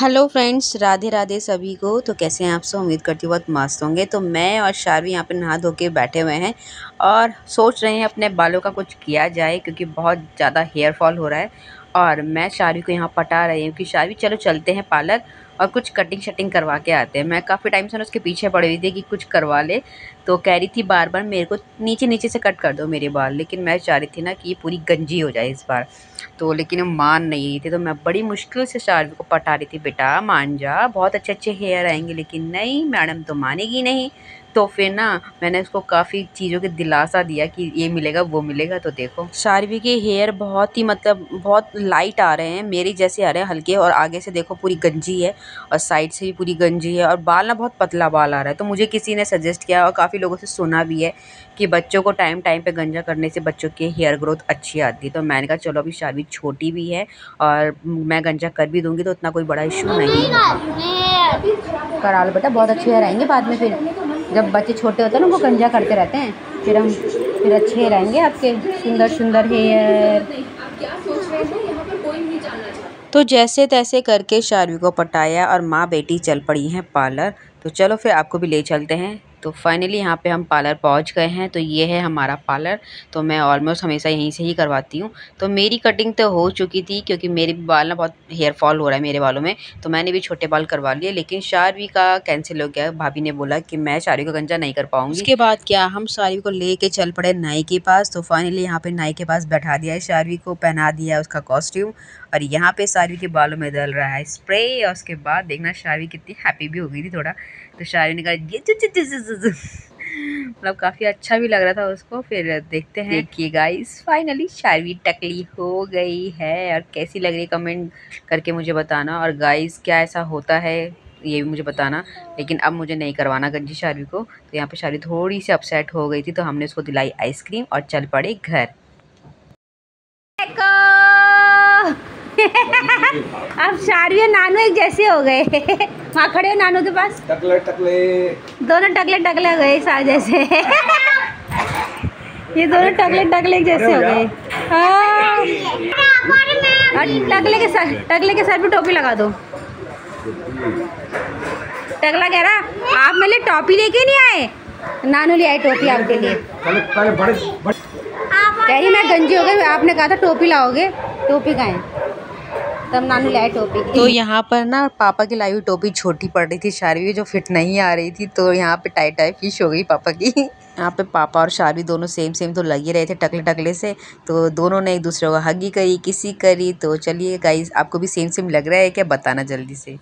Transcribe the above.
Hello friends, Radhe Radhe सभी को। तो कैसे हैं आप सब? उम्मीद करती हूँ बहुत मस्त होंगे। तो मैं और शार्वी यहाँ पे नहा धो के बैठे हुए हैं और सोच रहे हैं अपने बालों का कुछ किया जाए, क्योंकि बहुत ज़्यादा हेयर फॉल हो रहा है। और मैं शार्वी को यहाँ पटा रही हूँ कि शार्वी चलो चलते हैं पार्लर और कुछ कटिंग शटिंग करवा के आते हैं। मैं काफ़ी टाइम से उसके पीछे पड़ी हुई थी कि कुछ करवा ले, तो कह रही थी बार बार मेरे को नीचे नीचे से कट कर दो मेरे बाल, लेकिन मैं चाह रही थी ना कि ये पूरी गंजी हो जाए इस बार। तो लेकिन वो मान नहीं रही थी, तो मैं बड़ी मुश्किल से शार्वी को पटा रही थी, बेटा मान जा, बहुत अच्छे अच्छे हेयर आएंगे। लेकिन नहीं, मैडम तो मानेगी नहीं। तो फिर ना मैंने उसको काफ़ी चीज़ों के दिलासा दिया कि ये मिलेगा वो मिलेगा। तो देखो शार्वी के हेयर बहुत ही बहुत लाइट आ रहे हैं, मेरी जैसे आ रहे हैं हल्के, और आगे से देखो पूरी गंजी है और साइड से भी पूरी गंजी है, और बाल ना बहुत पतला बाल आ रहा है। तो मुझे किसी ने सजेस्ट किया और काफ़ी लोगों से सुना भी है कि बच्चों को टाइम टाइम पे गंजा करने से बच्चों के हेयर ग्रोथ अच्छी आती है। तो मैंने कहा चलो, अभी शार्वी छोटी भी है और मैं गंजा कर भी दूंगी तो इतना कोई बड़ा इशू नहीं है। करा लो बेटा, बहुत अच्छे हेयर आएंगे बाद में। फिर जब बच्चे छोटे होते हैं ना, उनको गंजा करते रहते हैं, फिर अच्छे हेयर आएंगे आपके, सुंदर सुंदर हेयर। तो जैसे तैसे करके शार्वी को पटाया और माँ बेटी चल पड़ी हैं पार्लर। तो चलो फिर आपको भी ले चलते हैं। तो फाइनली यहाँ पे हम पार्लर पहुँच गए हैं। तो ये है हमारा पार्लर। तो मैं ऑलमोस्ट हमेशा यहीं से ही करवाती हूँ। तो मेरी कटिंग तो हो चुकी थी, क्योंकि मेरे भी बाल ना बहुत हेयर फॉल हो रहा है मेरे बालों में, तो मैंने भी छोटे बाल करवा लिए। लेकिन शार्वी का कैंसिल हो गया, भाभी ने बोला कि मैं शार्वी का गंजा नहीं कर पाऊँगी। उसके बाद क्या, हम शार्वी को लेके चल पड़े नाई के पास। तो फाइनली यहाँ पे नाई के पास बैठा दिया है शार्वी को, पहना दिया है उसका कॉस्ट्यूम, और यहाँ पे शार्वी के बालों में डल रहा है स्प्रे। और उसके बाद देखना शार्वी कितनी हैप्पी भी हो गई थी थोड़ा। तो शार्वी ने कहा ये मतलब काफ़ी अच्छा भी लग रहा था उसको। फिर देखते हैं। देखिए गाइस, फाइनली शार्वी टकली हो गई है, और कैसी लग रही है कमेंट करके मुझे बताना। और गाइस, क्या ऐसा होता है ये भी मुझे बताना। लेकिन अब मुझे नहीं करवाना गंजी शार्वी को। तो यहाँ पे शार्वी थोड़ी सी अपसेट हो गई थी, तो हमने उसको दिलाई आइसक्रीम और चल पड़े घर। अब शार्वी और नानू एक जैसे हो गए। वहाँ खड़े हो नानू के पास, टकले टकले, दोनों टकले टकले हो गए साथ जैसे। ये दोनों टकले टकले एक जैसे हो गए। और टकले के सर पे टोपी लगा दो। टकला कह रहा आप मेरे लिए टोपी लेके नहीं आए, नानू ले आए टोपी आपके लिए। कह रही मैं गंजी हो गई, आपने कहा था टोपी लाओगे, टोपी कहाँ है? तब नानू लाए टोपी। तो यहाँ पर ना पापा की लाई हुई टोपी छोटी पड़ रही थी शार्वी, जो फिट नहीं आ रही थी। तो यहाँ पे टाइट टाइट फिश हो गई पापा की। यहाँ पे पापा और शार्वी दोनों सेम सेम तो लगे रहे थे टकले टकले से। तो दोनों ने एक दूसरे को हगी करी, किसी करी। तो चलिए गाइस, आपको भी सेम सेम लग रहा है क्या? बताना जल्दी से।